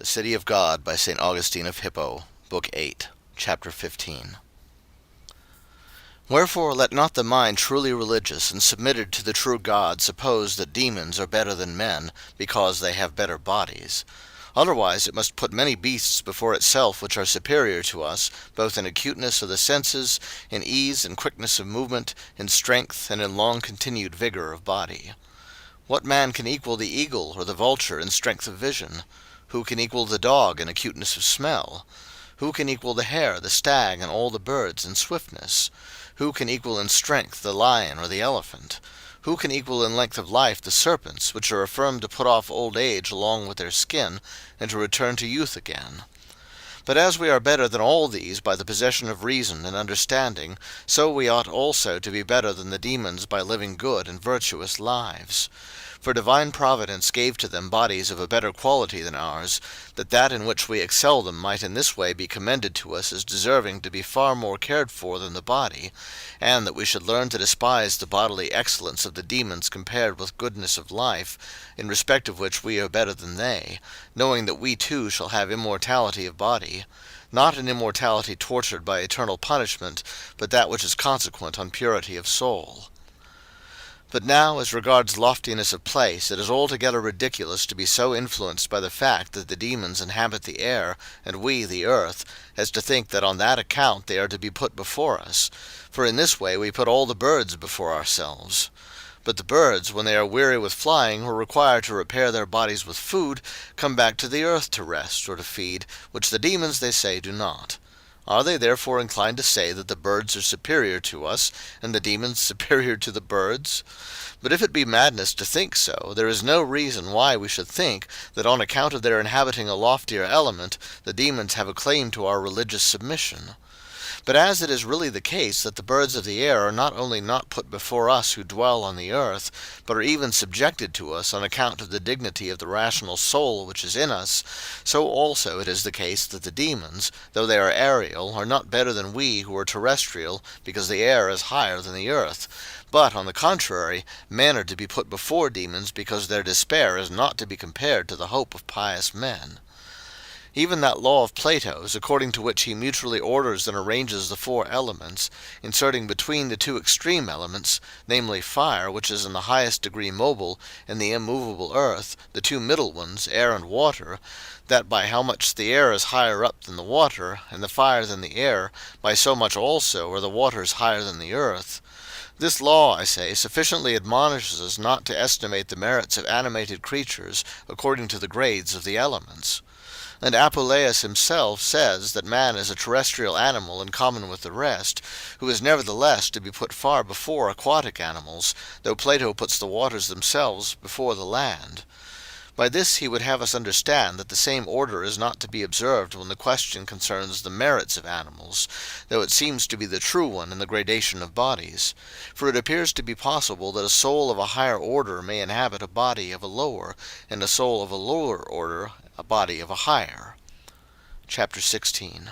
The City of God by St. Augustine of Hippo, Book 8, Chapter 15. Wherefore let not the mind truly religious and submitted to the true God suppose that demons are better than men, because they have better bodies. Otherwise it must put many beasts before itself which are superior to us, both in acuteness of the senses, in ease and quickness of movement, in strength, and in long-continued vigour of body. What man can equal the eagle or the vulture in strength of vision? Who can equal the dog in acuteness of smell? Who can equal the hare, the stag, and all the birds in swiftness? Who can equal in strength the lion or the elephant? Who can equal in length of life the serpents, which are affirmed to put off old age along with their skin, and to return to youth again? But as we are better than all these by the possession of reason and understanding, so we ought also to be better than the demons by living good and virtuous lives. For divine providence gave to them bodies of a better quality than ours, that in which we excel them might in this way be commended to us as deserving to be far more cared for than the body, and that we should learn to despise the bodily excellence of the demons compared with goodness of life, in respect of which we are better than they, knowing that we too shall have immortality of body, not an immortality tortured by eternal punishment, but that which is consequent on purity of soul. But now, as regards loftiness of place, it is altogether ridiculous to be so influenced by the fact that the demons inhabit the air, and we the earth, as to think that on that account they are to be put before us. For in this way we put all the birds before ourselves. But the birds, when they are weary with flying, or require to repair their bodies with food, come back to the earth to rest or to feed, which the demons, they say, do not. Are they therefore inclined to say that the birds are superior to us, and the demons superior to the birds? But if it be madness to think so, there is no reason why we should think that on account of their inhabiting a loftier element, the demons have a claim to our religious submission. But as it is really the case that the birds of the air are not only not put before us who dwell on the earth, but are even subjected to us on account of the dignity of the rational soul which is in us, so also it is the case that the demons, though they are aerial, are not better than we who are terrestrial, because the air is higher than the earth. But, on the contrary, men are to be put before demons, because their despair is not to be compared to the hope of pious men. Even that law of Plato's, according to which he mutually orders and arranges the four elements, inserting between the two extreme elements, namely fire, which is in the highest degree mobile, and the immovable earth, the two middle ones, air and water, that by how much the air is higher up than the water, and the fire than the air, by so much also are the waters higher than the earth. This law, I say, sufficiently admonishes us not to estimate the merits of animated creatures according to the grades of the elements. And Apuleius himself says that man is a terrestrial animal in common with the rest, who is nevertheless to be put far before aquatic animals, though Plato puts the waters themselves before the land. By this he would have us understand that the same order is not to be observed when the question concerns the merits of animals, though it seems to be the true one in the gradation of bodies. For it appears to be possible that a soul of a higher order may inhabit a body of a lower, and a soul of a lower order a body of a higher. Chapter 16.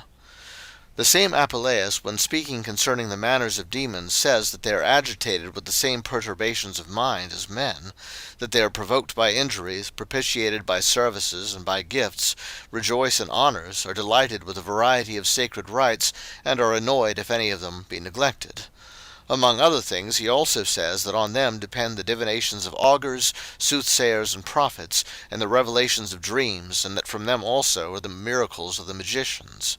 The same Apuleius, when speaking concerning the manners of demons, says that they are agitated with the same perturbations of mind as men, that they are provoked by injuries, propitiated by services and by gifts, rejoice in honors, are delighted with a variety of sacred rites, and are annoyed if any of them be neglected. Among other things, he also says that on them depend the divinations of augurs, soothsayers, and prophets, and the revelations of dreams, and that from them also are the miracles of the magicians.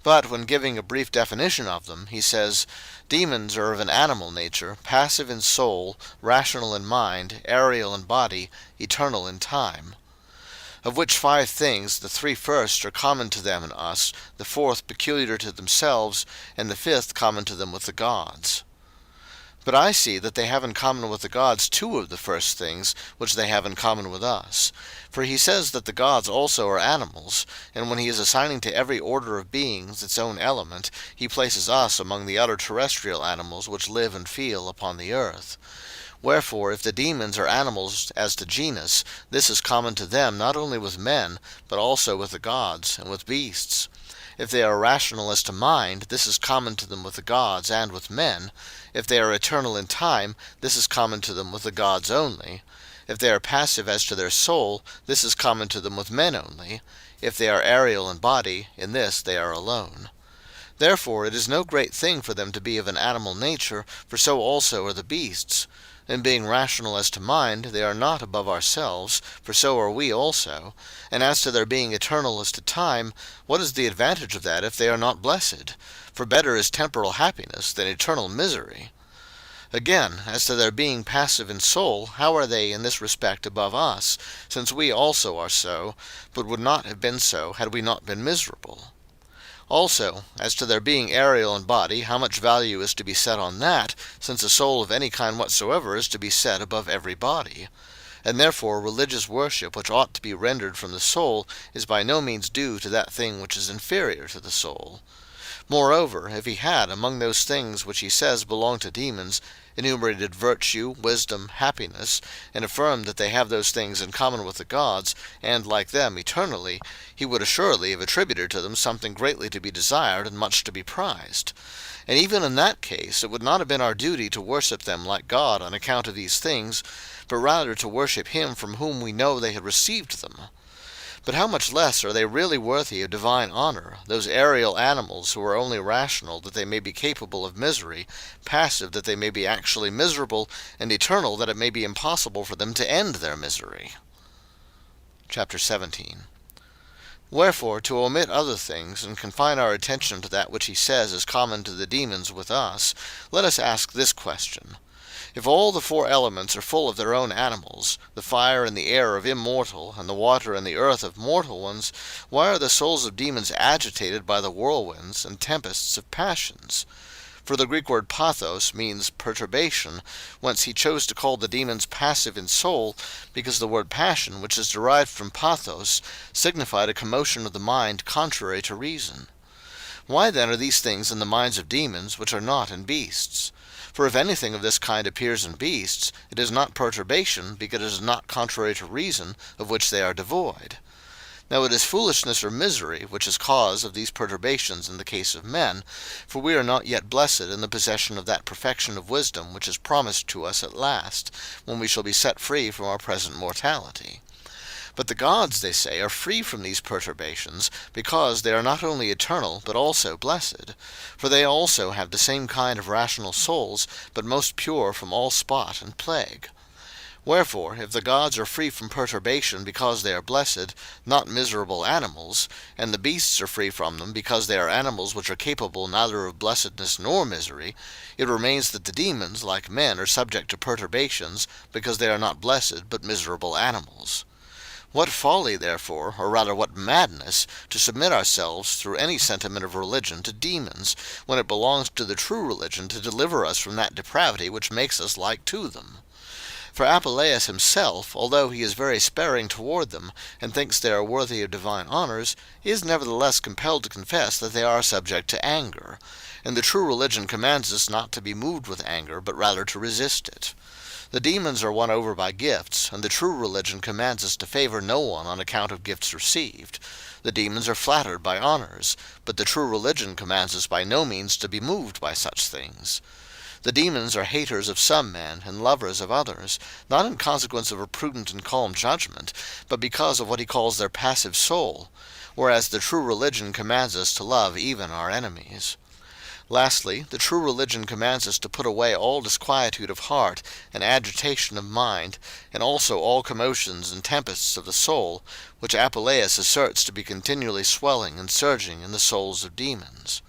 But when giving a brief definition of them, he says, demons are of an animal nature, passive in soul, rational in mind, aerial in body, eternal in time. Of which 5 things the 3 first are common to them and us, the 4th peculiar to themselves, and the 5th common to them with the gods. But I see that they have in common with the gods 2 of the first things, which they have in common with us. For he says that the gods also are animals, and when he is assigning to every order of beings its own element, he places us among the other terrestrial animals which live and feel upon the earth. Wherefore, if the demons are animals as to genus, this is common to them not only with men, but also with the gods, and with beasts. If they are rational as to mind, this is common to them with the gods and with men. If they are eternal in time, this is common to them with the gods only. If they are passive as to their soul, this is common to them with men only. If they are aerial in body, in this they are alone. Therefore it is no great thing for them to be of an animal nature, for so also are the beasts. And being rational as to mind, they are not above ourselves, for so are we also. And as to their being eternal as to time, what is the advantage of that if they are not blessed? For better is temporal happiness than eternal misery. Again, as to their being passive in soul, how are they in this respect above us, since we also are so, but would not have been so had we not been miserable? Also, as to their being aerial in body, how much value is to be set on that, since a soul of any kind whatsoever is to be set above every body? And therefore religious worship which ought to be rendered from the soul is by no means due to that thing which is inferior to the soul. Moreover, if he had, among those things which he says belong to demons, enumerated virtue, wisdom, happiness, and affirmed that they have those things in common with the gods, and, like them, eternally, he would assuredly have attributed to them something greatly to be desired and much to be prized. And even in that case it would not have been our duty to worship them like God on account of these things, but rather to worship him from whom we know they had received them. But how much less are they really worthy of divine honor, those aerial animals who are only rational that they may be capable of misery, passive that they may be actually miserable, and eternal that it may be impossible for them to end their misery. Chapter 17. Wherefore, to omit other things, and confine our attention to that which he says is common to the demons with us, let us ask this question. If all the four elements are full of their own animals, the fire and the air of immortal, and the water and the earth of mortal ones, why are the souls of demons agitated by the whirlwinds and tempests of passions? For the Greek word pathos means perturbation, whence he chose to call the demons passive in soul, because the word passion, which is derived from pathos, signified a commotion of the mind contrary to reason. Why then are these things in the minds of demons, which are not in beasts? For if anything of this kind appears in beasts, it is not perturbation, because it is not contrary to reason, of which they are devoid. Now it is foolishness or misery which is cause of these perturbations in the case of men, for we are not yet blessed in the possession of that perfection of wisdom which is promised to us at last, when we shall be set free from our present mortality. But the gods, they say, are free from these perturbations, because they are not only eternal, but also blessed. For they also have the same kind of rational souls, but most pure from all spot and plague. Wherefore, if the gods are free from perturbation because they are blessed, not miserable animals, and the beasts are free from them because they are animals which are capable neither of blessedness nor misery, it remains that the demons, like men, are subject to perturbations, because they are not blessed but miserable animals. What folly, therefore, or rather what madness, to submit ourselves through any sentiment of religion to demons, when it belongs to the true religion to deliver us from that depravity which makes us like to them. For Apuleius himself, although he is very sparing toward them, and thinks they are worthy of divine honors, is nevertheless compelled to confess that they are subject to anger. And the true religion commands us not to be moved with anger, but rather to resist it. The demons are won over by gifts, and the true religion commands us to favor no one on account of gifts received. The demons are flattered by honors, but the true religion commands us by no means to be moved by such things. The demons are haters of some men, and lovers of others, not in consequence of a prudent and calm judgment, but because of what he calls their passive soul, whereas the true religion commands us to love even our enemies. Lastly, the true religion commands us to put away all disquietude of heart and agitation of mind, and also all commotions and tempests of the soul, which Apuleius asserts to be continually swelling and surging in the souls of demons.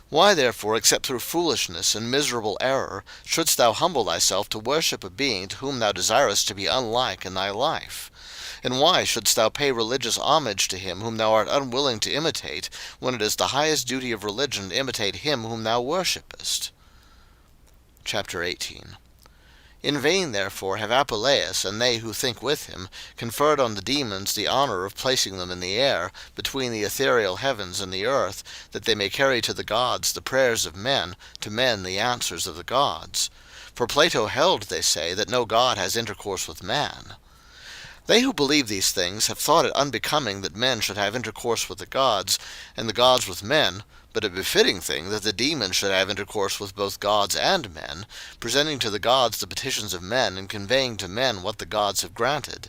Why, therefore, except through foolishness and miserable error, shouldst thou humble thyself to worship a being to whom thou desirest to be unlike in thy life? And why shouldst thou pay religious homage to him whom thou art unwilling to imitate, when it is the highest duty of religion to imitate him whom thou worshippest? Chapter 18. In vain, therefore, have Apuleius, and they who think with him, conferred on the demons the honor of placing them in the air, between the ethereal heavens and the earth, that they may carry to the gods the prayers of men, to men the answers of the gods. For Plato held, they say, that no god has intercourse with man. They who believe these things have thought it unbecoming that men should have intercourse with the gods, and the gods with men, but a befitting thing that the demons should have intercourse with both gods and men, presenting to the gods the petitions of men, and conveying to men what the gods have granted.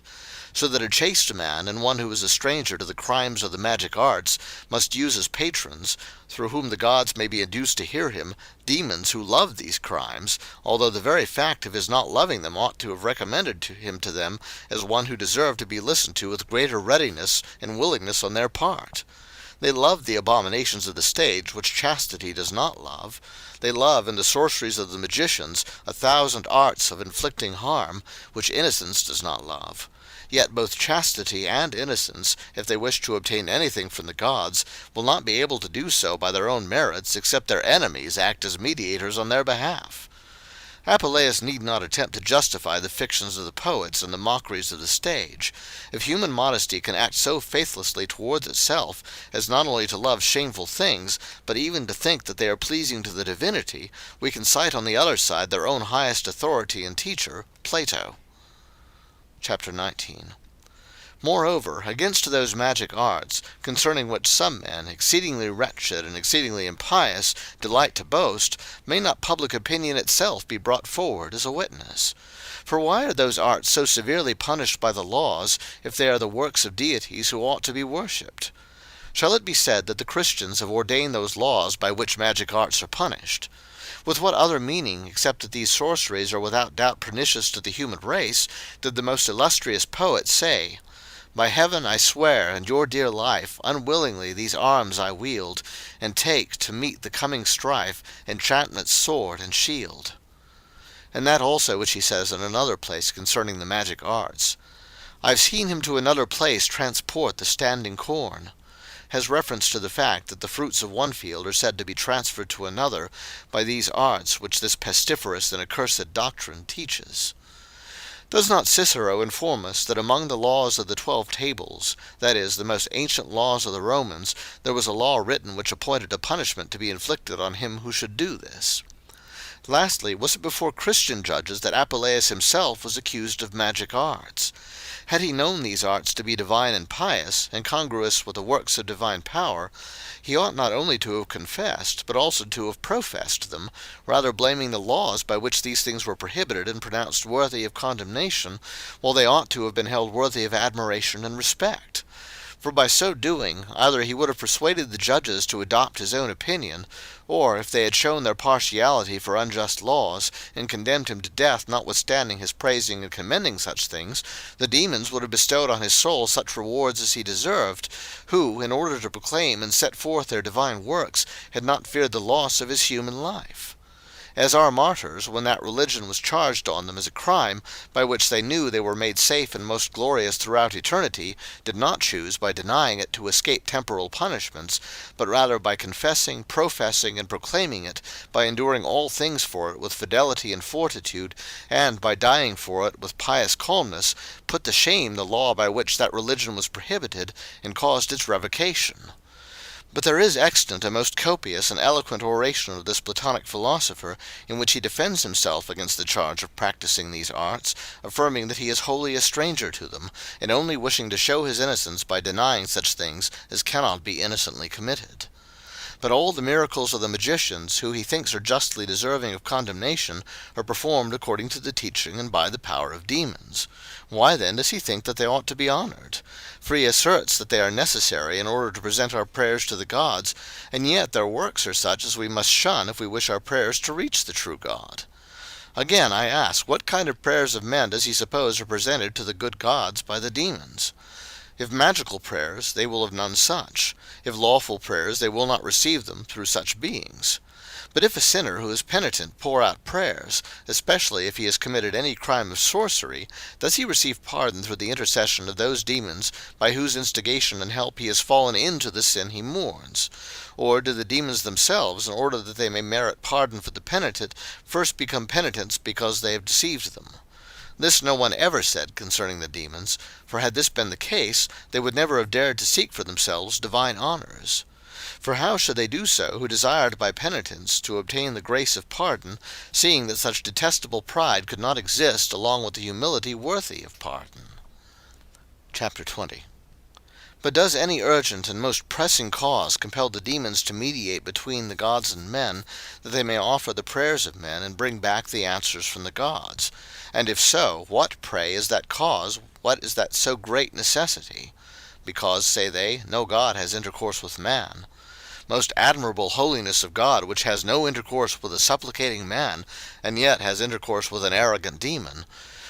So that a chaste man, and one who is a stranger to the crimes of the magic arts, must use as patrons, through whom the gods may be induced to hear him, demons who love these crimes, although the very fact of his not loving them ought to have recommended him to them as one who deserved to be listened to with greater readiness and willingness on their part. They love the abominations of the stage, which chastity does not love. They love in the sorceries of the magicians 1,000 arts of inflicting harm, which innocence does not love. Yet both chastity and innocence, if they wish to obtain anything from the gods, will not be able to do so by their own merits, except their enemies act as mediators on their behalf. Apuleius need not attempt to justify the fictions of the poets and the mockeries of the stage. If human modesty can act so faithlessly towards itself as not only to love shameful things, but even to think that they are pleasing to the divinity, we can cite on the other side their own highest authority and teacher, Plato. Chapter 19. Moreover, against those magic arts, concerning which some men, exceedingly wretched and exceedingly impious, delight to boast, may not public opinion itself be brought forward as a witness? For why are those arts so severely punished by the laws, if they are the works of deities who ought to be worshipped? Shall it be said that the Christians have ordained those laws by which magic arts are punished? With what other meaning, except that these sorceries are without doubt pernicious to the human race, did the most illustrious poet say, "By heaven I swear, and your dear life, unwillingly these arms I wield, and take, to meet the coming strife, enchantment's sword and shield." And that also which he says in another place concerning the magic arts, "I've seen him to another place transport the standing corn," has reference to the fact that the fruits of one field are said to be transferred to another by these arts which this pestiferous and accursed doctrine teaches. Does not Cicero inform us that among the laws of the 12 tables, that is, the most ancient laws of the Romans, there was a law written which appointed a punishment to be inflicted on him who should do this? Lastly, was it before Christian judges that Apuleius himself was accused of magic arts? Had he known these arts to be divine and pious, and congruous with the works of divine power, he ought not only to have confessed, but also to have professed them, rather blaming the laws by which these things were prohibited and pronounced worthy of condemnation, while they ought to have been held worthy of admiration and respect. For by so doing, either he would have persuaded the judges to adopt his own opinion, or, if they had shown their partiality for unjust laws, and condemned him to death notwithstanding his praising and commending such things, the demons would have bestowed on his soul such rewards as he deserved, who, in order to proclaim and set forth their divine works, had not feared the loss of his human life. As our martyrs, when that religion was charged on them as a crime, by which they knew they were made safe and most glorious throughout eternity, did not choose by denying it to escape temporal punishments, but rather by confessing, professing, and proclaiming it, by enduring all things for it with fidelity and fortitude, and by dying for it with pious calmness, put to shame the law by which that religion was prohibited, and caused its revocation. But there is extant a most copious and eloquent oration of this Platonic philosopher, in which he defends himself against the charge of practicing these arts, affirming that he is wholly a stranger to them, and only wishing to show his innocence by denying such things as cannot be innocently committed. But all the miracles of the magicians, who he thinks are justly deserving of condemnation, are performed according to the teaching and by the power of demons. Why then does he think that they ought to be honored? For he asserts that they are necessary in order to present our prayers to the gods, and yet their works are such as we must shun if we wish our prayers to reach the true God. Again, I ask, what kind of prayers of men does he suppose are presented to the good gods by the demons? If magical prayers, they will have none such. If lawful prayers, they will not receive them through such beings. But if a sinner who is penitent pour out prayers, especially if he has committed any crime of sorcery, does he receive pardon through the intercession of those demons by whose instigation and help he has fallen into the sin he mourns? Or do the demons themselves, in order that they may merit pardon for the penitent, first become penitents because they have deceived them? This no one ever said concerning the demons, for had this been the case, they would never have dared to seek for themselves divine honors. For how should they do so who desired by penitence to obtain the grace of pardon, seeing that such detestable pride could not exist along with the humility worthy of pardon? Chapter 20. But does any urgent and most pressing cause compel the demons to mediate between the gods and men, that they may offer the prayers of men, and bring back the answers from the gods? And if so, what, pray, is that cause? What is that so great necessity? Because, say they, no god has intercourse with man. Most admirable holiness of God, which has no intercourse with a supplicating man, and yet has intercourse with an arrogant demon;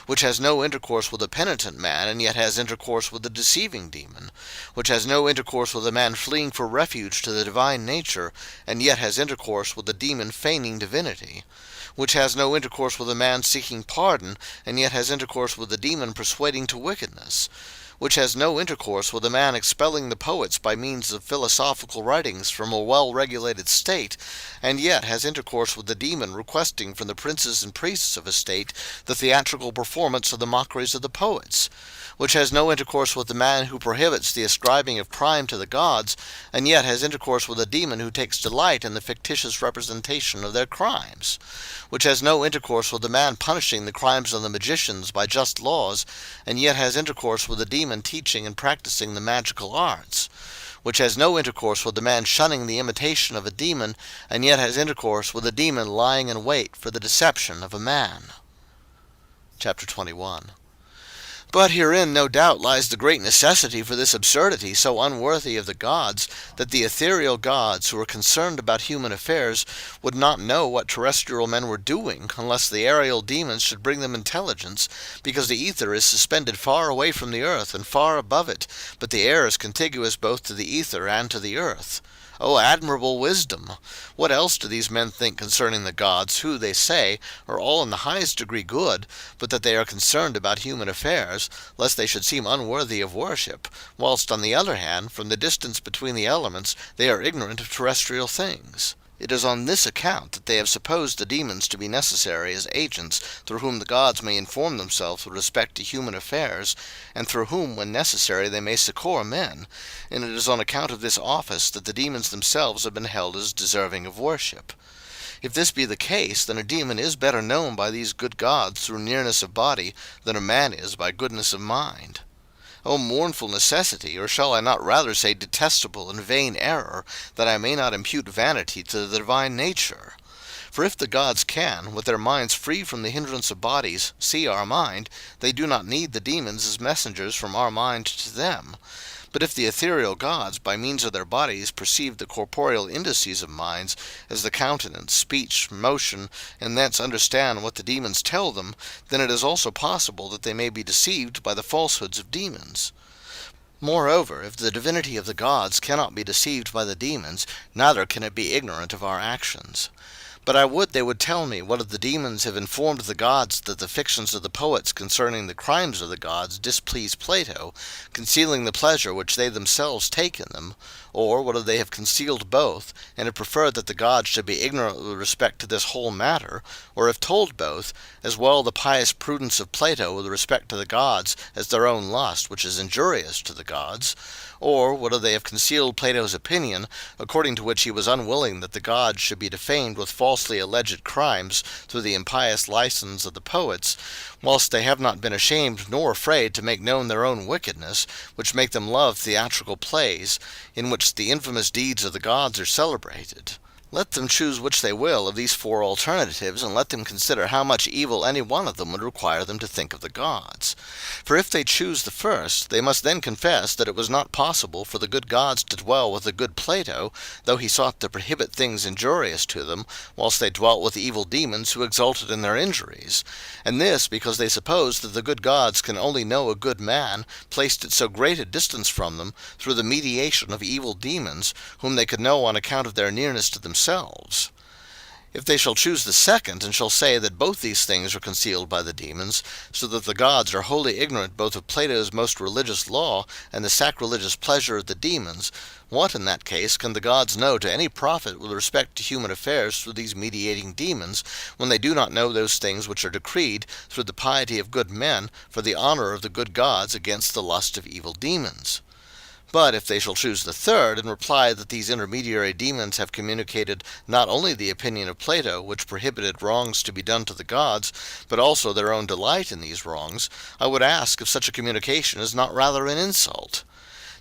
which has no intercourse with a penitent man, and yet has intercourse with a deceiving demon; which has no intercourse with a man fleeing for refuge to the divine nature, and yet has intercourse with a demon feigning divinity; which has no intercourse with a man seeking pardon, and yet has intercourse with a demon persuading to wickedness; which has no intercourse with a man expelling the poets by means of philosophical writings from a well-regulated state, and yet has intercourse with the demon requesting from the princes and priests of a state the theatrical performance of the mockeries of the poets; which has no intercourse with the man who prohibits the ascribing of crime to the gods, and yet has intercourse with a demon who takes delight in the fictitious representation of their crimes; which has no intercourse with the man punishing the crimes of the magicians by just laws, and yet has intercourse with a demon teaching and practicing the magical arts; which has no intercourse with the man shunning the imitation of a demon, and yet has intercourse with a demon lying in wait for the deception of a man. Chapter 21. But herein no doubt lies the great necessity for this absurdity so unworthy of the gods, that the ethereal gods, who are concerned about human affairs, would not know what terrestrial men were doing, unless the aerial demons should bring them intelligence, because the ether is suspended far away from the earth, and far above it, but the air is contiguous both to the ether and to the earth. O admirable wisdom! What else do these men think concerning the gods, who, they say, are all in the highest degree good, but that they are concerned about human affairs, lest they should seem unworthy of worship, whilst, on the other hand, from the distance between the elements, they are ignorant of terrestrial things? It is on this account that they have supposed the demons to be necessary as agents through whom the gods may inform themselves with respect to human affairs, and through whom, when necessary, they may succour men, and it is on account of this office that the demons themselves have been held as deserving of worship. If this be the case, then a demon is better known by these good gods through nearness of body than a man is by goodness of mind. O mournful necessity, or shall I not rather say detestable and vain error, that I may not impute vanity to the divine nature? For if the gods can, with their minds free from the hindrance of bodies, see our mind, they do not need the demons as messengers from our mind to them. But if the ethereal gods, by means of their bodies, perceive the corporeal indices of minds, as the countenance, speech, motion, and thence understand what the demons tell them, then it is also possible that they may be deceived by the falsehoods of demons. Moreover, if the divinity of the gods cannot be deceived by the demons, neither can it be ignorant of our actions. But I would they would tell me what of the demons have informed the gods that the fictions of the poets concerning the crimes of the gods displease Plato, concealing the pleasure which they themselves take in them, or whether they have concealed both, and have preferred that the gods should be ignorant with respect to this whole matter, or have told both, as well the pious prudence of Plato with respect to the gods as their own lust, which is injurious to the gods, or whether they have concealed Plato's opinion, according to which he was unwilling that the gods should be defamed with falsely alleged crimes through the impious license of the poets, whilst they have not been ashamed nor afraid to make known their own wickedness, which make them love theatrical plays, in which the infamous deeds of the gods are celebrated. Let them choose which they will of these four alternatives, and let them consider how much evil any one of them would require them to think of the gods. For if they choose the first, they must then confess that it was not possible for the good gods to dwell with the good Plato, though he sought to prohibit things injurious to them, whilst they dwelt with evil demons who exulted in their injuries; and this because they supposed that the good gods can only know a good man, placed at so great a distance from them, through the mediation of evil demons, whom they could know on account of their nearness to themselves. If they shall choose the second, and shall say that both these things are concealed by the demons, so that the gods are wholly ignorant both of Plato's most religious law and the sacrilegious pleasure of the demons, what in that case can the gods know to any profit with respect to human affairs through these mediating demons, when they do not know those things which are decreed through the piety of good men for the honor of the good gods against the lust of evil demons? But if they shall choose the third, and reply that these intermediary demons have communicated not only the opinion of Plato, which prohibited wrongs to be done to the gods, but also their own delight in these wrongs, I would ask if such a communication is not rather an insult.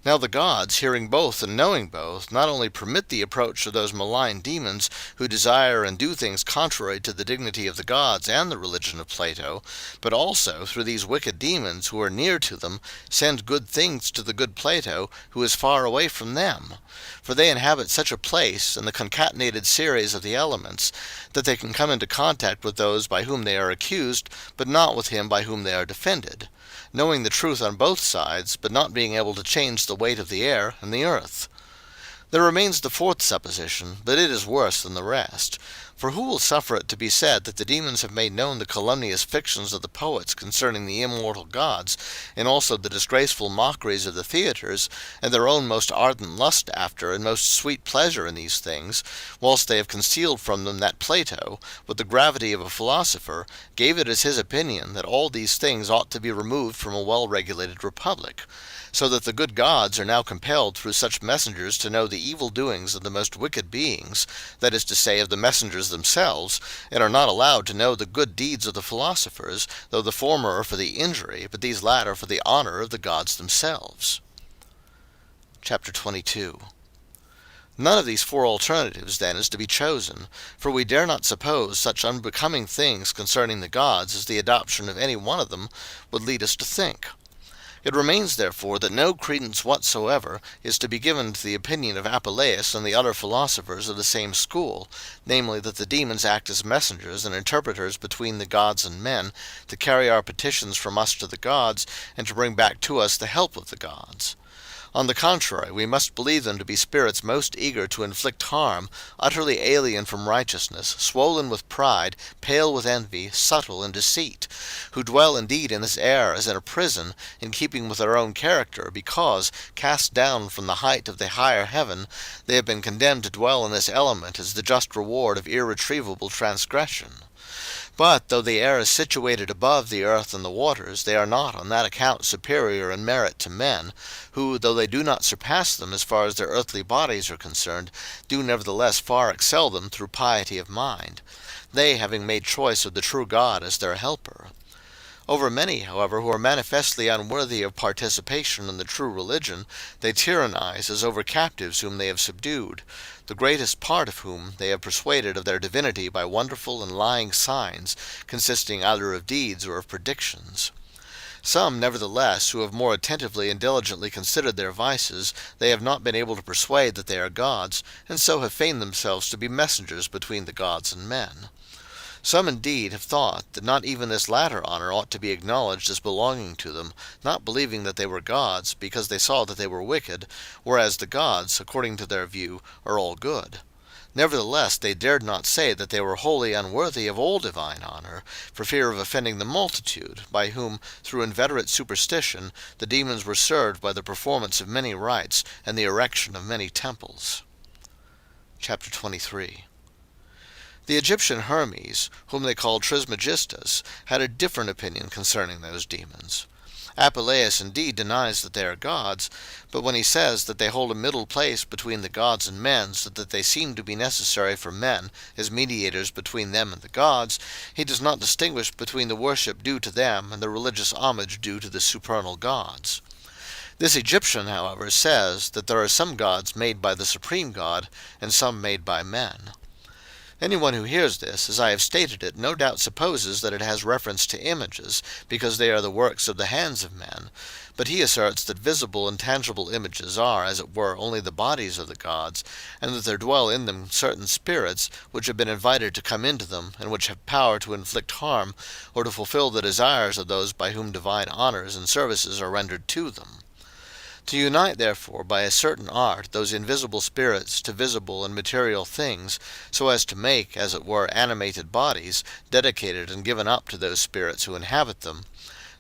Now the gods, hearing both and knowing both, not only permit the approach of those malign demons who desire and do things contrary to the dignity of the gods and the religion of Plato, but also, through these wicked demons who are near to them, send good things to the good Plato, who is far away from them. For they inhabit such a place, in the concatenated series of the elements, that they can come into contact with those by whom they are accused, but not with him by whom they are defended, knowing the truth on both sides, but not being able to change the weight of the air and the earth. There remains the fourth supposition, but it is worse than the rest. For who will suffer it to be said that the demons have made known the calumnious fictions of the poets concerning the immortal gods, and also the disgraceful mockeries of the theatres, and their own most ardent lust after and most sweet pleasure in these things, whilst they have concealed from them that Plato, with the gravity of a philosopher, gave it as his opinion that all these things ought to be removed from a well-regulated republic, so that the good gods are now compelled through such messengers to know the evil doings of the most wicked beings, that is to say, of the messengers themselves, and are not allowed to know the good deeds of the philosophers, though the former are for the injury, but these latter for the honor of the gods themselves. Chapter 22. None of these four alternatives, then, is to be chosen, for we dare not suppose such unbecoming things concerning the gods as the adoption of any one of them would lead us to think. It remains, therefore, that no credence whatsoever is to be given to the opinion of Apuleius and the other philosophers of the same school, namely, that the demons act as messengers and interpreters between the gods and men, to carry our petitions from us to the gods, and to bring back to us the help of the gods. On the contrary, we must believe them to be spirits most eager to inflict harm, utterly alien from righteousness, swollen with pride, pale with envy, subtle in deceit, who dwell indeed in this air as in a prison, in keeping with their own character, because, cast down from the height of the higher heaven, they have been condemned to dwell in this element as the just reward of irretrievable transgression. But, though the air is situated above the earth and the waters, they are not on that account superior in merit to men, who, though they do not surpass them as far as their earthly bodies are concerned, do nevertheless far excel them through piety of mind, they having made choice of the true God as their helper. Over many, however, who are manifestly unworthy of participation in the true religion, they tyrannize as over captives whom they have subdued, the greatest part of whom they have persuaded of their divinity by wonderful and lying signs, consisting either of deeds or of predictions. Some, nevertheless, who have more attentively and diligently considered their vices, they have not been able to persuade that they are gods, and so have feigned themselves to be messengers between the gods and men. Some indeed have thought that not even this latter honor ought to be acknowledged as belonging to them, not believing that they were gods, because they saw that they were wicked, whereas the gods, according to their view, are all good. Nevertheless they dared not say that they were wholly unworthy of all divine honor, for fear of offending the multitude, by whom, through inveterate superstition, the demons were served by the performance of many rites and the erection of many temples. Chapter 23. The Egyptian Hermes, whom they called Trismegistus, had a different opinion concerning those demons. Apuleius indeed denies that they are gods, but when he says that they hold a middle place between the gods and men, so that they seem to be necessary for men as mediators between them and the gods, he does not distinguish between the worship due to them and the religious homage due to the supernal gods. This Egyptian, however, says that there are some gods made by the supreme God, and some made by men. Anyone who hears this, as I have stated it, no doubt supposes that it has reference to images, because they are the works of the hands of men, but he asserts that visible and tangible images are, as it were, only the bodies of the gods, and that there dwell in them certain spirits, which have been invited to come into them, and which have power to inflict harm, or to fulfill the desires of those by whom divine honors and services are rendered to them. To unite, therefore, by a certain art those invisible spirits to visible and material things, so as to make, as it were, animated bodies, dedicated and given up to those spirits who inhabit them,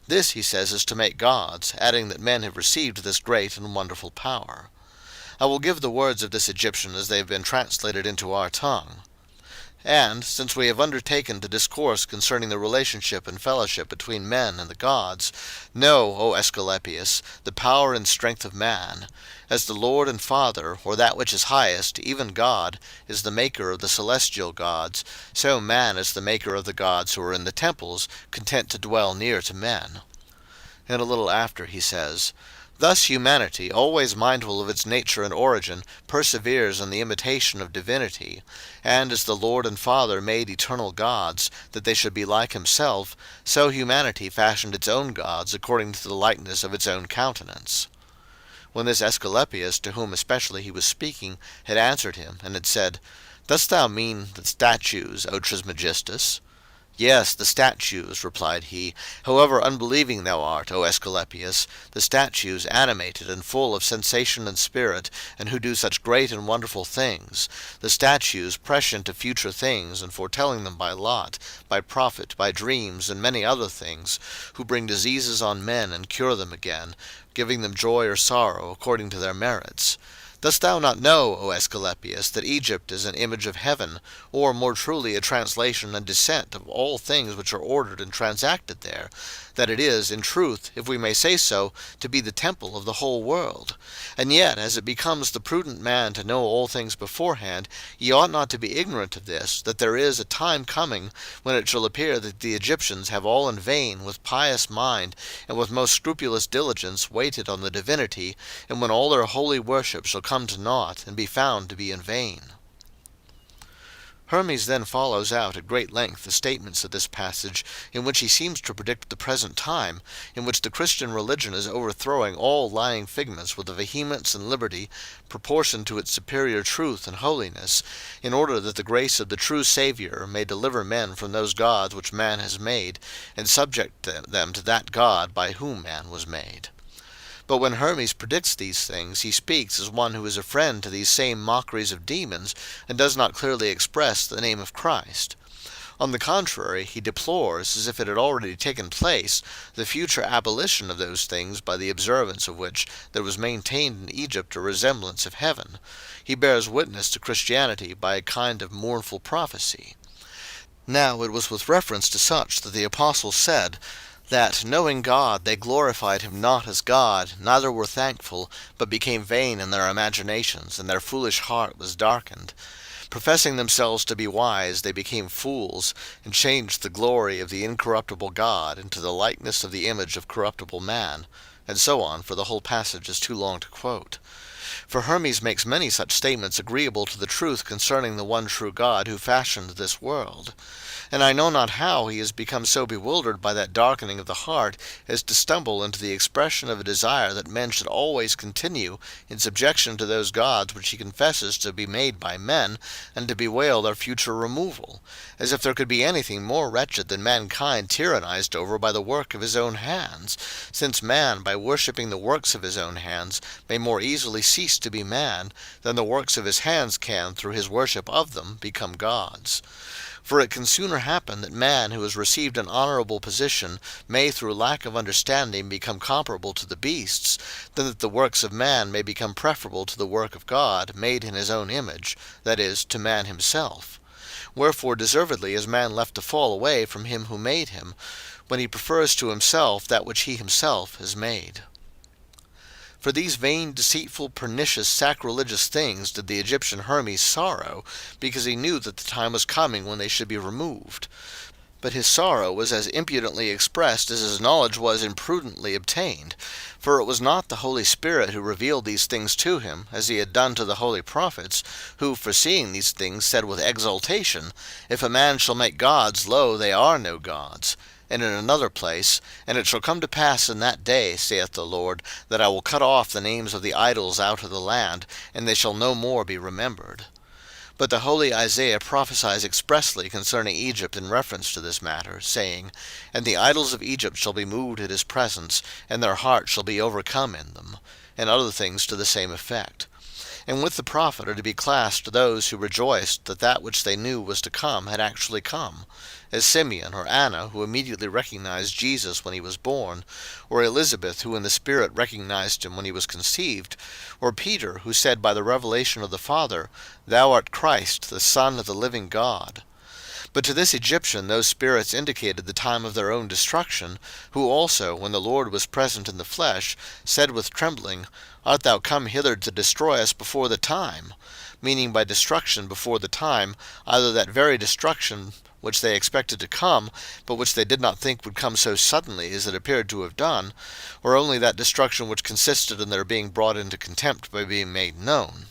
this, he says, is to make gods, adding that men have received this great and wonderful power. I will give the words of this Egyptian as they have been translated into our tongue. And, since we have undertaken to discourse concerning the relationship and fellowship between men and the gods, know, O Aesculapius, the power and strength of man. As the Lord and Father, or that which is highest, even God, is the maker of the celestial gods, so man is the maker of the gods who are in the temples, content to dwell near to men. And a little after he says, Thus humanity, always mindful of its nature and origin, perseveres in the imitation of divinity. And as the Lord and Father made eternal gods, that they should be like himself, so humanity fashioned its own gods according to the likeness of its own countenance. When this Aesculapius, to whom especially he was speaking, had answered him, and had said, Dost thou mean the statues, O Trismegistus? Yes, the statues, replied he. However unbelieving thou art, O Aesculapius, the statues animated and full of sensation and spirit, and who do such great and wonderful things, the statues prescient of future things, and foretelling them by lot, by prophet, by dreams, and many other things, who bring diseases on men and cure them again, giving them joy or sorrow according to their merits. Dost thou not know, O Aesculapius, that Egypt is an image of heaven, or more truly a translation and descent of all things which are ordered and transacted there, that it is, in truth, if we may say so, to be the temple of the whole world? And yet, as it becomes the prudent man to know all things beforehand, ye ought not to be ignorant of this, that there is a time coming, when it shall appear that the Egyptians have all in vain, with pious mind, and with most scrupulous diligence, waited on the divinity, and when all their holy worship shall come to naught, and be found to be in vain. Hermes then follows out at great length the statements of this passage, in which he seems to predict the present time, in which the Christian religion is overthrowing all lying figments with a vehemence and liberty proportioned to its superior truth and holiness, in order that the grace of the true Saviour may deliver men from those gods which man has made, and subject them to that God by whom man was made. But when Hermes predicts these things, he speaks as one who is a friend to these same mockeries of demons, and does not clearly express the name of Christ. On the contrary, he deplores, as if it had already taken place, the future abolition of those things, by the observance of which there was maintained in Egypt a resemblance of heaven. He bears witness to Christianity by a kind of mournful prophecy. Now it was with reference to such that the Apostle said, that, knowing God, they glorified him not as God, neither were thankful, but became vain in their imaginations, and their foolish heart was darkened. Professing themselves to be wise, they became fools, and changed the glory of the incorruptible God into the likeness of the image of corruptible man. And so on, for the whole passage is too long to quote. For Hermes makes many such statements agreeable to the truth concerning the one true God who fashioned this world. And I know not how he has become so bewildered by that darkening of the heart as to stumble into the expression of a desire that men should always continue in subjection to those gods which he confesses to be made by men, and to bewail their future removal, as if there could be anything more wretched than mankind tyrannized over by the work of his own hands, since man, by worshipping the works of his own hands, may more easily cease to be man, than the works of his hands can, through his worship of them, become gods. For it can sooner happen that man who has received an honorable position may through lack of understanding become comparable to the beasts, than that the works of man may become preferable to the work of God, made in his own image, that is, to man himself. Wherefore deservedly is man left to fall away from him who made him, when he prefers to himself that which he himself has made. For these vain, deceitful, pernicious, sacrilegious things did the Egyptian Hermes sorrow, because he knew that the time was coming when they should be removed. But his sorrow was as impudently expressed as his knowledge was imprudently obtained. For it was not the Holy Spirit who revealed these things to him, as he had done to the holy prophets, who, foreseeing these things, said with exultation, If a man shall make gods, lo, they are no gods. And in another place, And it shall come to pass in that day, saith the Lord, that I will cut off the names of the idols out of the land, and they shall no more be remembered. But the holy Isaiah prophesies expressly concerning Egypt in reference to this matter, saying, And the idols of Egypt shall be moved at his presence, and their heart shall be overcome in them, and other things to the same effect. And with the prophet are to be classed those who rejoiced that that which they knew was to come had actually come, as Simeon or Anna, who immediately recognized Jesus when he was born, or Elizabeth, who in the Spirit recognized him when he was conceived, or Peter, who said by the revelation of the Father, Thou art Christ, the Son of the living God. But to this Egyptian those spirits indicated the time of their own destruction, who also, when the Lord was present in the flesh, said with trembling, Art thou come hither to destroy us before the time? Meaning by destruction before the time, either that very destruction which they expected to come, but which they did not think would come so suddenly as it appeared to have done, or only that destruction which consisted in their being brought into contempt by being made known.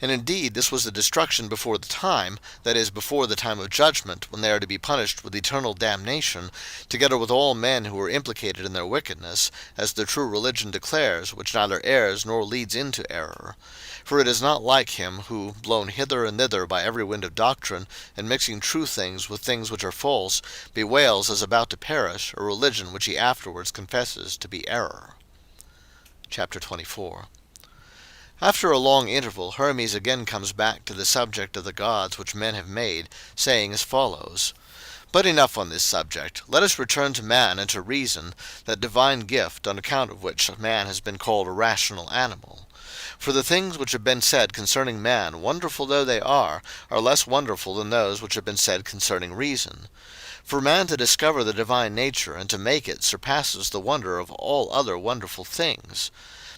And indeed this was the destruction before the time, that is, before the time of judgment, when they are to be punished with eternal damnation, together with all men who were implicated in their wickedness, as the true religion declares, which neither errs nor leads into error. For it is not like him who, blown hither and thither by every wind of doctrine, and mixing true things with things which are false, bewails as about to perish a religion which he afterwards confesses to be error. Chapter 24. After a long interval, Hermes again comes back to the subject of the gods which men have made, saying as follows: But enough on this subject. Let us return to man and to reason, that divine gift, on account of which man has been called a rational animal. For the things which have been said concerning man, wonderful though they are less wonderful than those which have been said concerning reason. For man to discover the divine nature and to make it surpasses the wonder of all other wonderful things.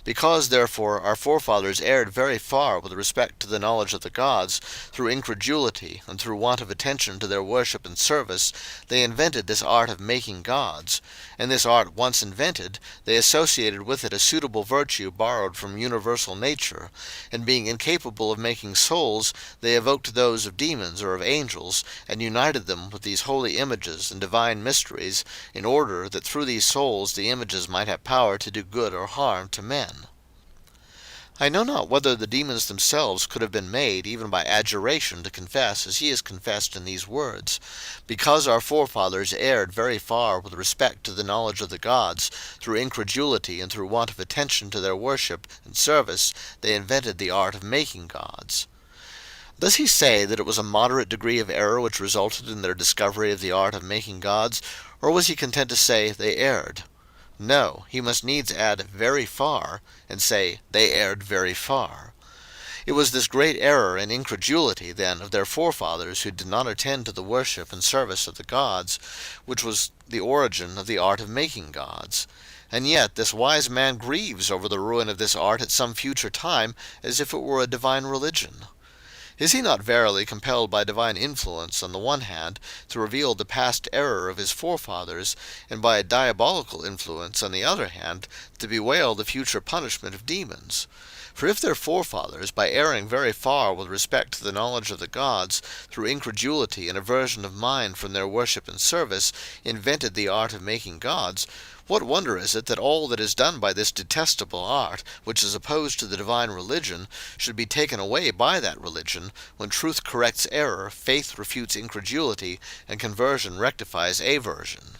Because, therefore, our forefathers erred very far with respect to the knowledge of the gods, through incredulity, and through want of attention to their worship and service, they invented this art of making gods. And this art once invented, they associated with it a suitable virtue borrowed from universal nature, and being incapable of making souls, they evoked those of demons or of angels, and united them with these holy images and divine mysteries, in order that through these souls the images might have power to do good or harm to men. I know not whether the demons themselves could have been made, even by adjuration, to confess as he has confessed in these words: Because our forefathers erred very far with respect to the knowledge of the gods, through incredulity and through want of attention to their worship and service, they invented the art of making gods. Does he say that it was a moderate degree of error which resulted in their discovery of the art of making gods, or was he content to say they erred? No, he must needs add very far, and say they erred very far. It was this great error and incredulity, then, of their forefathers who did not attend to the worship and service of the gods, which was the origin of the art of making gods. And yet this wise man grieves over the ruin of this art at some future time, as if it were a divine religion. Is he not verily compelled by divine influence, on the one hand, to reveal the past error of his forefathers, and by a diabolical influence, on the other hand, to bewail the future punishment of demons? For if their forefathers, by erring very far with respect to the knowledge of the gods, through incredulity and aversion of mind from their worship and service, invented the art of making gods, what wonder is it that all that is done by this detestable art, which is opposed to the divine religion, should be taken away by that religion, when truth corrects error, faith refutes incredulity, and conversion rectifies aversion?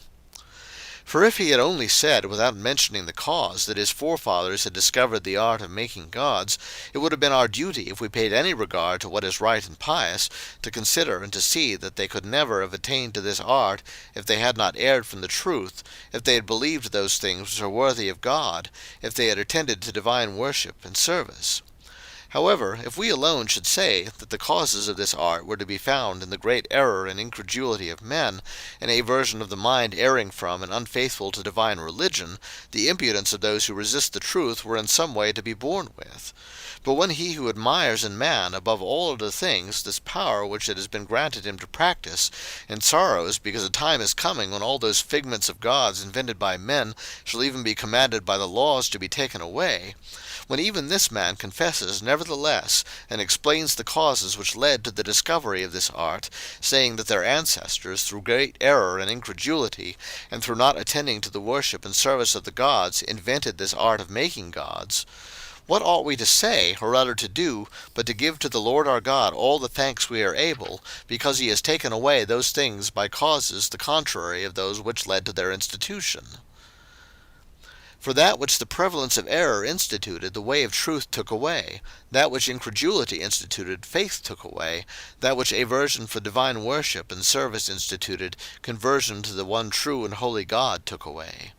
For if he had only said, without mentioning the cause, that his forefathers had discovered the art of making gods, it would have been our duty, if we paid any regard to what is right and pious, to consider and to see that they could never have attained to this art if they had not erred from the truth, if they had believed those things which are worthy of God, if they had attended to divine worship and service. However, if we alone should say that the causes of this art were to be found in the great error and incredulity of men, and aversion of the mind erring from and unfaithful to divine religion, the impudence of those who resist the truth were in some way to be borne with. But when he who admires in man, above all other things, this power which it has been granted him to practice, and sorrows because a time is coming when all those figments of gods invented by men shall even be commanded by the laws to be taken away, when even this man confesses nevertheless, and explains the causes which led to the discovery of this art, saying that their ancestors, through great error and incredulity, and through not attending to the worship and service of the gods, invented this art of making gods, what ought we to say, or rather to do, but to give to the Lord our God all the thanks we are able, because he has taken away those things by causes the contrary of those which led to their institution? For that which the prevalence of error instituted, the way of truth took away; that which incredulity instituted, faith took away; that which aversion for divine worship and service instituted, conversion to the one true and holy God took away.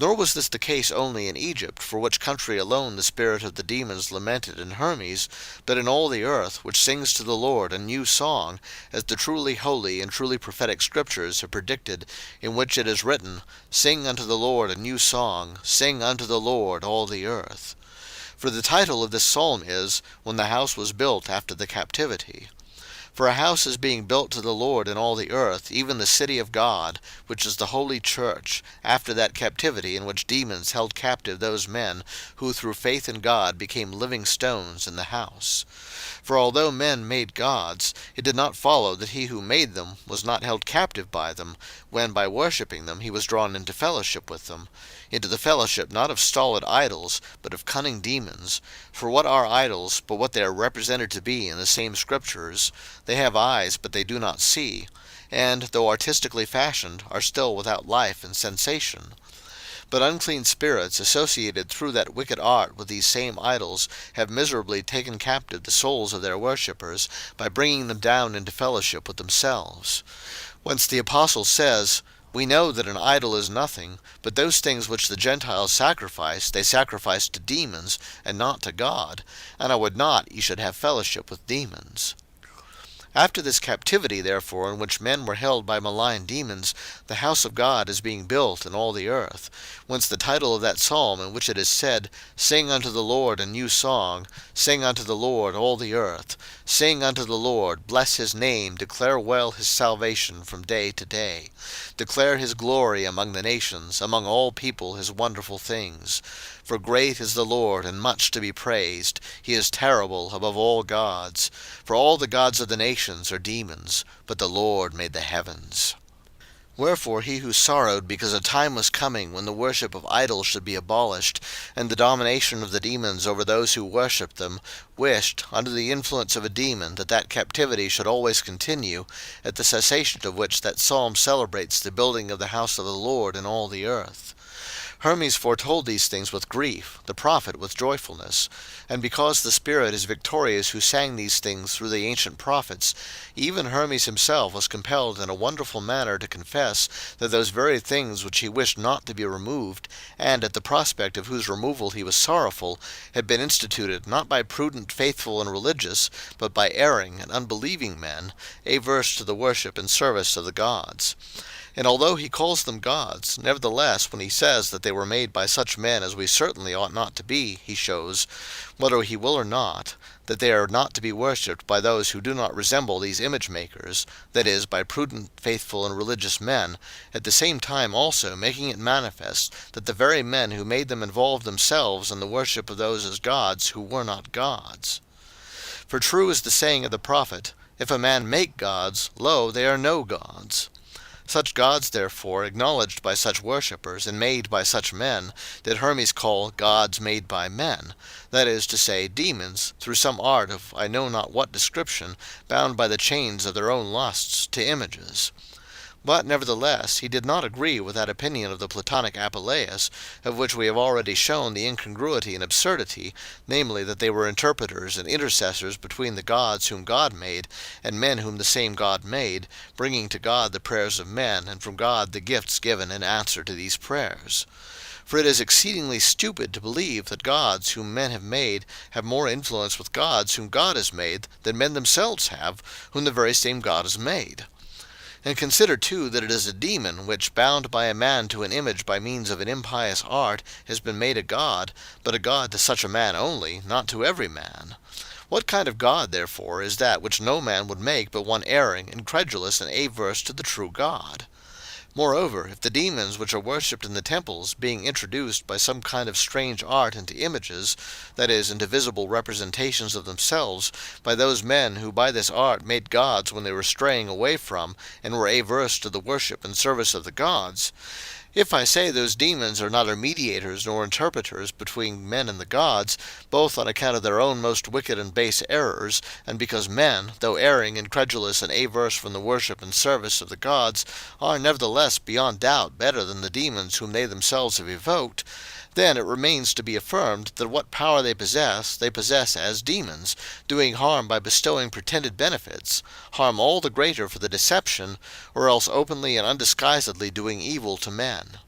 Nor was this the case only in Egypt, for which country alone the spirit of the demons lamented in Hermes, but in all the earth, which sings to the Lord a new song, as the truly holy and truly prophetic Scriptures have predicted, in which it is written, Sing unto the Lord a new song, sing unto the Lord all the earth. For the title of this psalm is, When the house was built after the captivity. For a house is being built to the Lord in all the earth, even the city of God, which is the holy church, after that captivity in which demons held captive those men who through faith in God became living stones in the house. For although men made gods, it did not follow that he who made them was not held captive by them, when by worshipping them he was drawn into fellowship with them, into the fellowship not of stolid idols, but of cunning demons. For what are idols, but what they are represented to be in the same Scriptures? They have eyes, but they do not see, and, though artistically fashioned, are still without life and sensation. But unclean spirits, associated through that wicked art with these same idols, have miserably taken captive the souls of their worshippers, by bringing them down into fellowship with themselves. Whence the Apostle says, We know that an idol is nothing, but those things which the Gentiles sacrifice, they sacrifice to demons, and not to God, and I would not ye should have fellowship with demons. After this captivity, therefore, in which men were held by malign demons, the house of God is being built in all the earth, whence the title of that psalm in which it is said, Sing unto the Lord a new song, sing unto the Lord all the earth, sing unto the Lord, bless his name, declare well his salvation from day to day, declare his glory among the nations, among all people his wonderful things. For great is the Lord, and much to be praised. He is terrible above all gods. For all the gods of the nations are demons, but the Lord made the heavens. Wherefore he who sorrowed because a time was coming when the worship of idols should be abolished, and the domination of the demons over those who worshipped them, wished, under the influence of a demon, that captivity should always continue, at the cessation of which that psalm celebrates the building of the house of the Lord in all the earth. Hermes foretold these things with grief, the prophet with joyfulness. And because the Spirit is victorious who sang these things through the ancient prophets, even Hermes himself was compelled in a wonderful manner to confess that those very things which he wished not to be removed, and at the prospect of whose removal he was sorrowful, had been instituted not by prudent, faithful, and religious, but by erring and unbelieving men, averse to the worship and service of the gods. And although he calls them gods, nevertheless, when he says that they were made by such men as we certainly ought not to be, he shows, whether he will or not, that they are not to be worshipped by those who do not resemble these image-makers, that is, by prudent, faithful, and religious men, at the same time also making it manifest that the very men who made them involved themselves in the worship of those as gods who were not gods. For true is the saying of the prophet, If a man make gods, lo, they are no gods. Such gods, therefore, acknowledged by such worshippers, and made by such men, did Hermes call gods made by men, that is to say, demons, through some art of I know not what description, bound by the chains of their own lusts to images. But, nevertheless, he did not agree with that opinion of the Platonic Apuleius, of which we have already shown the incongruity and absurdity, namely that they were interpreters and intercessors between the gods whom God made, and men whom the same God made, bringing to God the prayers of men, and from God the gifts given in answer to these prayers. For it is exceedingly stupid to believe that gods whom men have made have more influence with gods whom God has made than men themselves have, whom the very same God has made. And consider too that it is a demon which, bound by a man to an image by means of an impious art, has been made a god, but a god to such a man only, not to every man. What kind of god, therefore, is that which no man would make but one erring, incredulous, and averse to the true God? Moreover, if the demons which are worshipped in the temples, being introduced by some kind of strange art into images, that is, into visible representations of themselves, by those men who by this art made gods when they were straying away from, and were averse to the worship and service of the gods, if I say those demons are neither mediators nor interpreters between men and the gods, both on account of their own most wicked and base errors, and because men, though erring, incredulous, and averse from the worship and service of the gods, are nevertheless beyond doubt better than the demons whom they themselves have evoked, then it remains to be affirmed that what power they possess as demons, doing harm by bestowing pretended benefits, harm all the greater for the deception, or else openly and undisguisedly doing evil to men.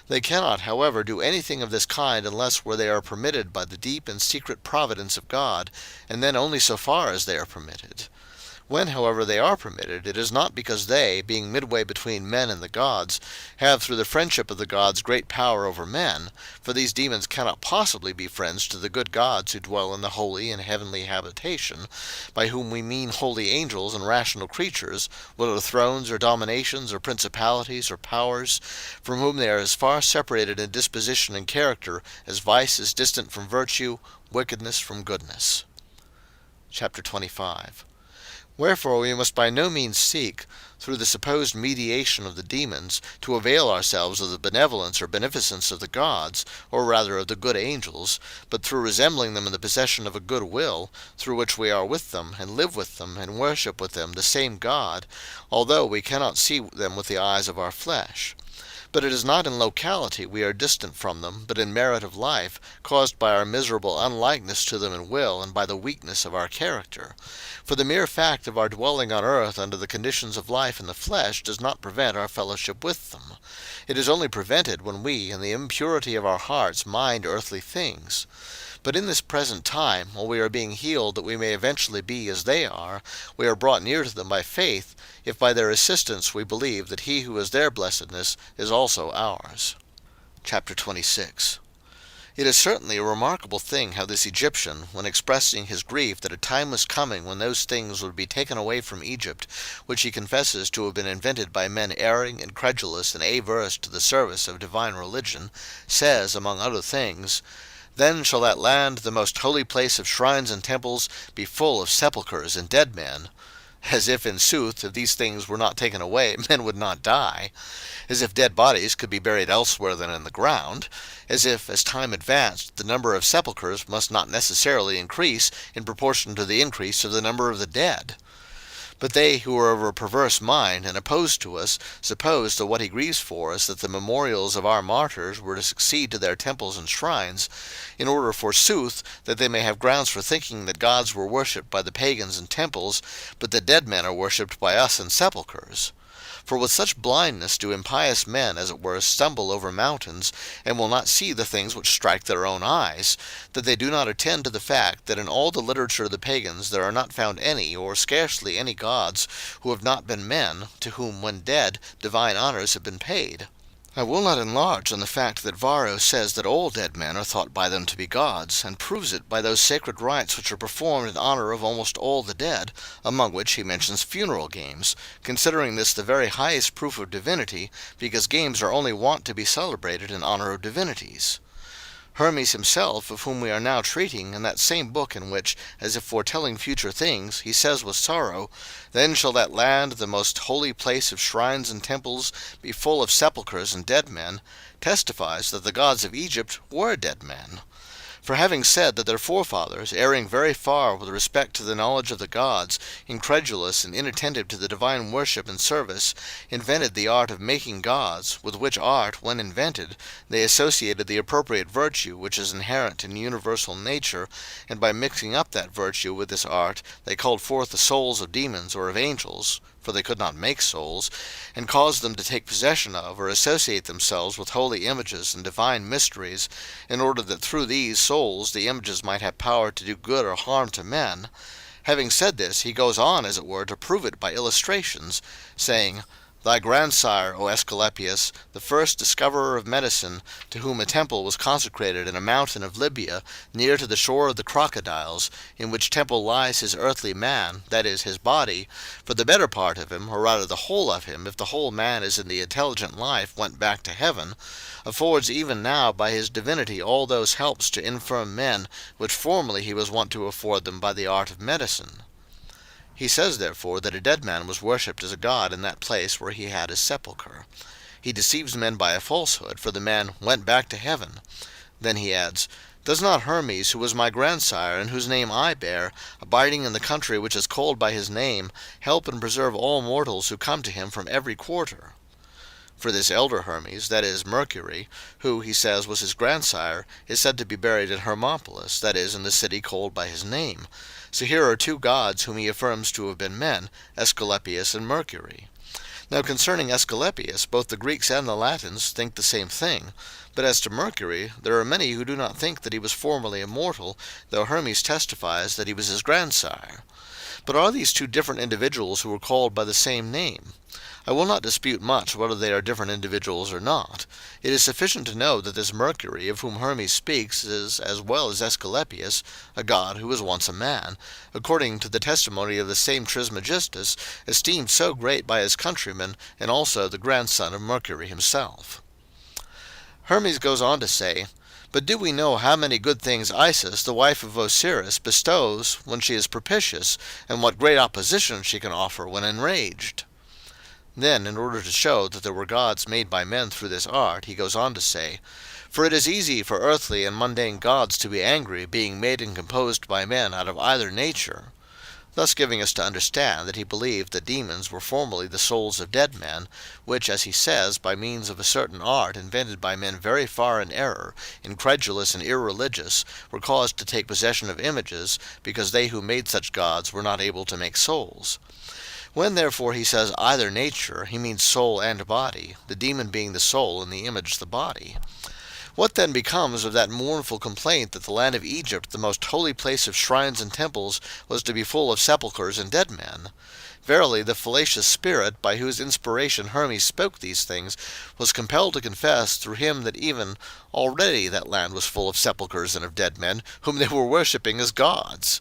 They cannot, however, do anything of this kind unless where they are permitted by the deep and secret providence of God, and then only so far as they are permitted. When, however, they are permitted, it is not because they, being midway between men and the gods, have through the friendship of the gods great power over men, for these demons cannot possibly be friends to the good gods who dwell in the holy and heavenly habitation, by whom we mean holy angels and rational creatures, whether thrones or dominations or principalities or powers, from whom they are as far separated in disposition and character as vice is distant from virtue, wickedness from goodness. Chapter 25. Wherefore we must by no means seek, through the supposed mediation of the demons, to avail ourselves of the benevolence or beneficence of the gods, or rather of the good angels, but through resembling them in the possession of a good will, through which we are with them, and live with them, and worship with them the same God, although we cannot see them with the eyes of our flesh. But it is not in locality we are distant from them, but in merit of life, caused by our miserable unlikeness to them in will, and by the weakness of our character. For the mere fact of our dwelling on earth under the conditions of life in the flesh does not prevent our fellowship with them. It is only prevented when we, in the impurity of our hearts, mind earthly things. But in this present time, while we are being healed that we may eventually be as they are, we are brought near to them by faith, if by their assistance we believe that he who is their blessedness is also ours. Chapter 26. It is certainly a remarkable thing how this Egyptian, when expressing his grief that a time was coming when those things would be taken away from Egypt, which he confesses to have been invented by men erring, incredulous, and averse to the service of divine religion, says, among other things, "Then shall that land, the most holy place of shrines and temples, be full of sepulchres and dead men." As if, in sooth, if these things were not taken away, men would not die. As if dead bodies could be buried elsewhere than in the ground. As if, as time advanced, the number of sepulchres must not necessarily increase in proportion to the increase of the number of the dead. But they who are of a perverse mind, and opposed to us, suppose that what he grieves for is that the memorials of our martyrs were to succeed to their temples and shrines, in order, forsooth, that they may have grounds for thinking that gods were worshipped by the pagans in temples, but that dead men are worshipped by us in sepulchres. For with such blindness do impious men, as it were, stumble over mountains, and will not see the things which strike their own eyes, that they do not attend to the fact that in all the literature of the pagans there are not found any, or scarcely any gods, who have not been men, to whom, when dead, divine honours have been paid. I will not enlarge on the fact that Varro says that all dead men are thought by them to be gods, and proves it by those sacred rites which are performed in honour of almost all the dead, among which he mentions funeral games, considering this the very highest proof of divinity, because games are only wont to be celebrated in honour of divinities. Hermes himself, of whom we are now treating, in that same book in which, as if foretelling future things, he says with sorrow, "Then shall that land, the most holy place of shrines and temples, be full of sepulchres and dead men," testifies that the gods of Egypt were dead men. For having said that their forefathers, erring very far with respect to the knowledge of the gods, incredulous and inattentive to the divine worship and service, invented the art of making gods, with which art, when invented, they associated the appropriate virtue which is inherent in universal nature, and by mixing up that virtue with this art, they called forth the souls of demons or of angels, for they could not make souls, and caused them to take possession of or associate themselves with holy images and divine mysteries, in order that through these souls the images might have power to do good or harm to men. Having said this, he goes on, as it were, to prove it by illustrations, saying, "Thy grandsire, O Aesculapius, the first discoverer of medicine, to whom a temple was consecrated in a mountain of Libya, near to the shore of the crocodiles, in which temple lies his earthly man, that is, his body, for the better part of him, or rather the whole of him, if the whole man is in the intelligent life, went back to heaven, affords even now by his divinity all those helps to infirm men, which formerly he was wont to afford them by the art of medicine." He says, therefore, that a dead man was worshipped as a god in that place where he had his sepulchre. He deceives men by a falsehood, for the man went back to heaven. Then he adds, "Does not Hermes, who was my grandsire, and whose name I bear, abiding in the country which is called by his name, help and preserve all mortals who come to him from every quarter?" For this elder Hermes, that is, Mercury, who, he says, was his grandsire, is said to be buried in Hermopolis, that is, in the city called by his name. So here are two gods whom he affirms to have been men, Aesculapius and Mercury. Now concerning Asclepius, both the Greeks and the Latins think the same thing, but as to Mercury, there are many who do not think that he was formerly immortal, though Hermes testifies that he was his grandsire. But are these two different individuals who were called by the same name? I will not dispute much whether they are different individuals or not. It is sufficient to know that this Mercury, of whom Hermes speaks, is, as well as Asclepius, a god who was once a man, according to the testimony of the same Trismegistus, esteemed so great by his countrymen, and also the grandson of Mercury himself. Hermes goes on to say, "But do we know how many good things Isis, the wife of Osiris, bestows when she is propitious, and what great opposition she can offer when enraged?" Then, in order to show that there were gods made by men through this art, he goes on to say, "For it is easy for earthly and mundane gods to be angry, being made and composed by men out of either nature," thus giving us to understand that he believed that demons were formerly the souls of dead men, which, as he says, by means of a certain art invented by men very far in error, incredulous and irreligious, were caused to take possession of images, because they who made such gods were not able to make souls. When therefore he says either nature, he means soul and body, the demon being the soul and the image the body. What then becomes of that mournful complaint that the land of Egypt, the most holy place of shrines and temples, was to be full of sepulchres and dead men? Verily, the fallacious spirit, by whose inspiration Hermes spoke these things, was compelled to confess through him that even already that land was full of sepulchres and of dead men, whom they were worshipping as gods.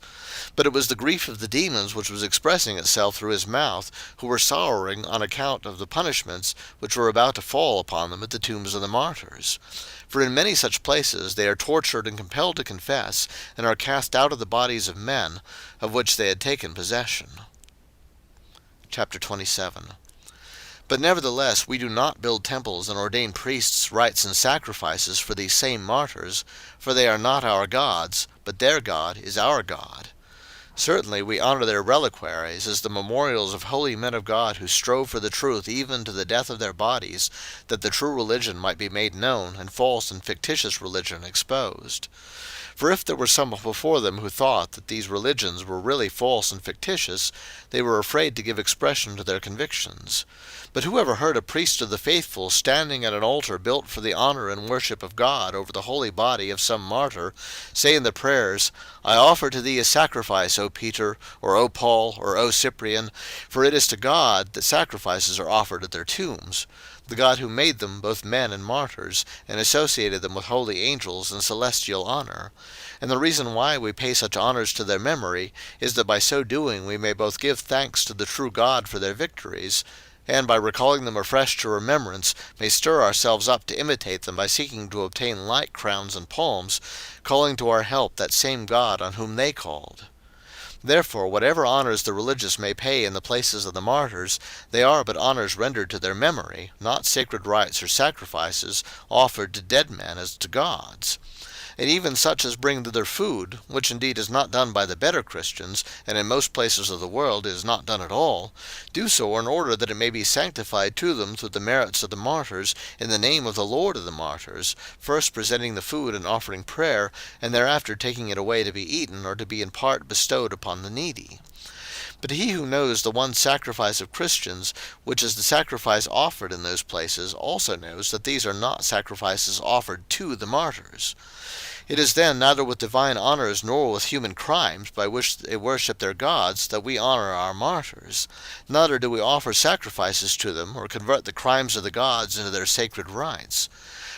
But it was the grief of the demons which was expressing itself through his mouth, who were sorrowing on account of the punishments which were about to fall upon them at the tombs of the martyrs. For in many such places they are tortured and compelled to confess, and are cast out of the bodies of men, of which they had taken possession. Chapter 27. But nevertheless we do not build temples and ordain priests, rites, and sacrifices for these same martyrs, for they are not our gods, but their God is our God. Certainly we honor their reliquaries as the memorials of holy men of God who strove for the truth even to the death of their bodies, that the true religion might be made known, and false and fictitious religion exposed. For if there were some before them who thought that these religions were really false and fictitious, they were afraid to give expression to their convictions. But who ever heard a priest of the faithful standing at an altar built for the honor and worship of God over the holy body of some martyr, say in the prayers, "I offer to thee a sacrifice, O Peter, or O Paul, or O Cyprian," for it is to God that sacrifices are offered at their tombs, the God who made them, both men and martyrs, and associated them with holy angels and celestial honor. And the reason why we pay such honors to their memory is that by so doing we may both give thanks to the true God for their victories, and by recalling them afresh to remembrance may stir ourselves up to imitate them by seeking to obtain like crowns and palms, calling to our help that same God on whom they called. Therefore, whatever honors the religious may pay in the places of the martyrs, they are but honors rendered to their memory, not sacred rites or sacrifices offered to dead men as to gods. And even such as bring thither food, which indeed is not done by the better Christians, and in most places of the world it is not done at all, do so in order that it may be sanctified to them through the merits of the martyrs, in the name of the Lord of the martyrs, first presenting the food and offering prayer, and thereafter taking it away to be eaten, or to be in part bestowed upon the needy. But he who knows the one sacrifice of Christians, which is the sacrifice offered in those places, also knows that these are not sacrifices offered to the martyrs. It is then neither with divine honors nor with human crimes, by which they worship their gods, that we honor our martyrs. Neither do we offer sacrifices to them, or convert the crimes of the gods into their sacred rites.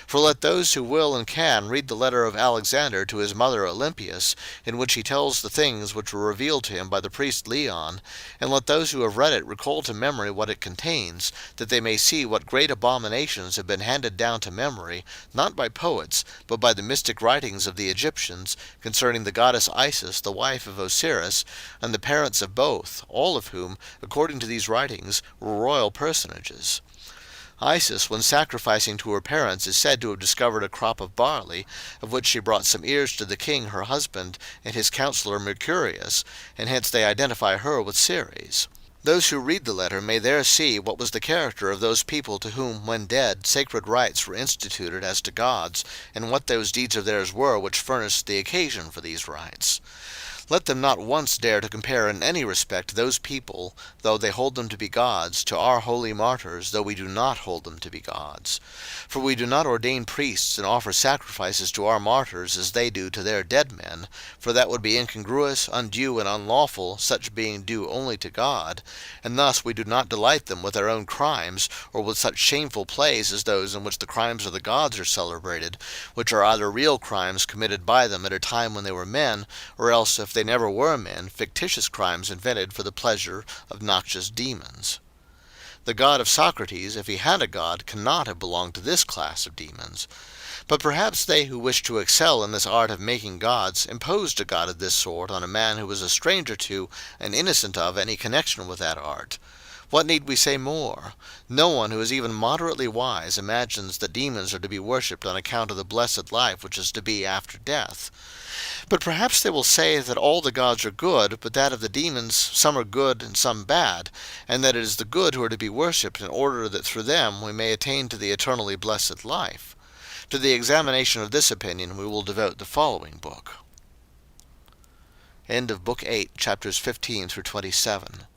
For let those who will and can read the letter of Alexander to his mother Olympias, in which he tells the things which were revealed to him by the priest Leon, and let those who have read it recall to memory what it contains, that they may see what great abominations have been handed down to memory, not by poets, but by the mystic writings of the Egyptians, concerning the goddess Isis, the wife of Osiris, and the parents of both, all of whom, according to these writings, were royal personages. Isis, when sacrificing to her parents, is said to have discovered a crop of barley, of which she brought some ears to the king her husband, and his counselor Mercurius, and hence they identify her with Ceres. Those who read the letter may there see what was the character of those people to whom, when dead, sacred rites were instituted as to gods, and what those deeds of theirs were which furnished the occasion for these rites. Let them not once dare to compare in any respect those people, though they hold them to be gods, to our holy martyrs, though we do not hold them to be gods. For we do not ordain priests and offer sacrifices to our martyrs as they do to their dead men, for that would be incongruous, undue, and unlawful, such being due only to God, and thus we do not delight them with their own crimes, or with such shameful plays as those in which the crimes of the gods are celebrated, which are either real crimes committed by them at a time when they were men, or else, if they never were men, fictitious crimes invented for the pleasure of noxious demons. The god of Socrates, if he had a god, cannot have belonged to this class of demons. But perhaps they who wished to excel in this art of making gods imposed a god of this sort on a man who was a stranger to and innocent of any connection with that art. What need we say more? No one who is even moderately wise imagines that demons are to be worshipped on account of the blessed life which is to be after death. But perhaps they will say that all the gods are good, but that of the demons some are good and some bad, and that it is the good who are to be worshipped in order that through them we may attain to the eternally blessed life. To the examination of this opinion we will devote the following book. End of Book 8, chapters 15 through 27.